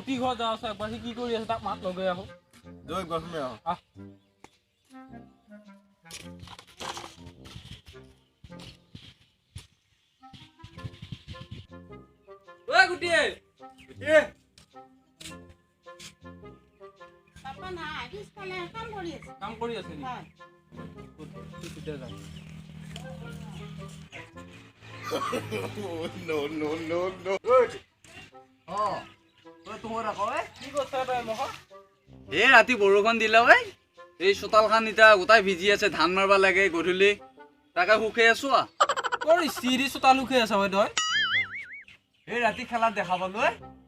গুটি ঘৰ যাওঁ আছে একবাৰ সি কি কৰি আছে তাক মাত লগাই আহো জয় গছমে আহ ঐ গুটি পাপা নাই পিছফালে কাম কৰি আছে কাম কৰি আছে নি হয় no no no no কি কৈছা তই মোক এই ৰাতি বৰষুণ দিলে ঐ এই চোতালখন এতিয়া গোটাই ভিজি আছে ধান মাৰিব লাগে গধূলি তাকে শুকাই আছো তোৰ চিৰি চোতাল উখে আছে হয় তই এই ৰাতি খেলাত দেখা পালো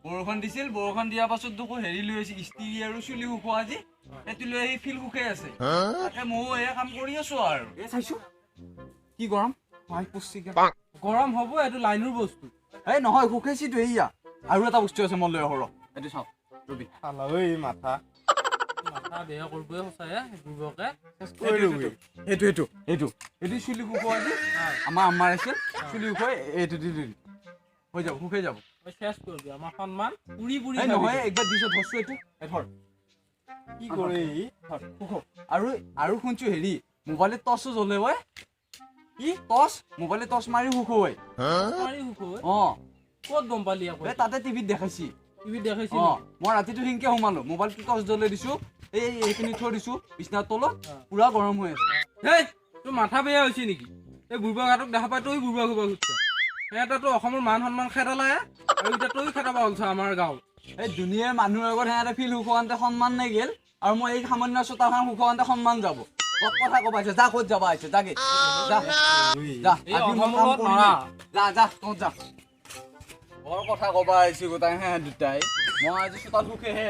বৰষুণ দিছিল বৰষুণ দিয়াৰ পাছত দেখো হেৰি লৈ আহিছে ইস্ত্ৰি আৰু চুলি শুকোৱা আজি সেইটো লৈ আহি ফিল শুকাই আছে তাকে ময়ো এই কাম কৰি আছো আৰু এই চাইছো কি গৰম মাই পুষ্টিকে গৰম হ'ব এইটো লাইনৰ বস্তু এই নহয় শুকাইছিতো এইয়া আৰু এটা বস্তু আছে মই লৈ আহো এইটো চাওক ৰবি খালা ঐ মাথা মাথা বেয়া কৰিবই সঁচাই বুৰ্বকে এইটো চুলি শুকোৱা আজি আমাৰ আম্মাৰ আছিল চুলি শুকুৱাই এইটো দি দিম হৈ যাব শুকাই যাব তই চেছ কৰিবি আমাৰ সন্মান পুৰি পুৰি এই নহয় একবাৰ দিছ ধৰছো এইটো ধৰ কি কৰে ই ধৰ শুকো আৰু শুনছো হেৰি মোবাইলত টৰ্চো জ্বলে ঐ কি টৰ্চ মোবাইলত টৰ্চ মাৰি শুকুৱাই মাৰি শুকো অ ক'ত গম পালি আকৌ এই তাতে টিভিত দেখাইছি টিভিত দেখাইছি অ মই ৰাতিটো সিংকে সোমালো মোবাইলটো টৰ্চ জ্বলাই দিছো এইখিনি থৈ দিছো বিছনাৰ তলত পুৰা গৰম হৈ আছে হেই তোৰ মাথা বেয়া হৈছে নেকি এই বুৰ্বা ঘাটক দেখা পাই তই বুৰ্বা ঘুবা ঘুৰছে সিহঁতেতো অসমৰ মান সন্মান খেদালে আৰু এতিয়া তই খেদাবা ওলছ আমাৰ গাঁও এই দুনিয়াৰ মানুহৰ আগত সিহঁতে ফিল শুকুৱাওঁতে সন্মান নাই গেল আৰু মই এই সামান্য চোতালখন শুকুৱাওঁতে সন্মান যাব কথা ক'ব আহিছে যা ক'ত যাবা আহিছে যাগে যা এই অসমৰ লগত নৰা যা তত যা বৰ কথা ক'বা আহিছো গোটাই হে দুটাই মই আজি চোতাল শুকেহে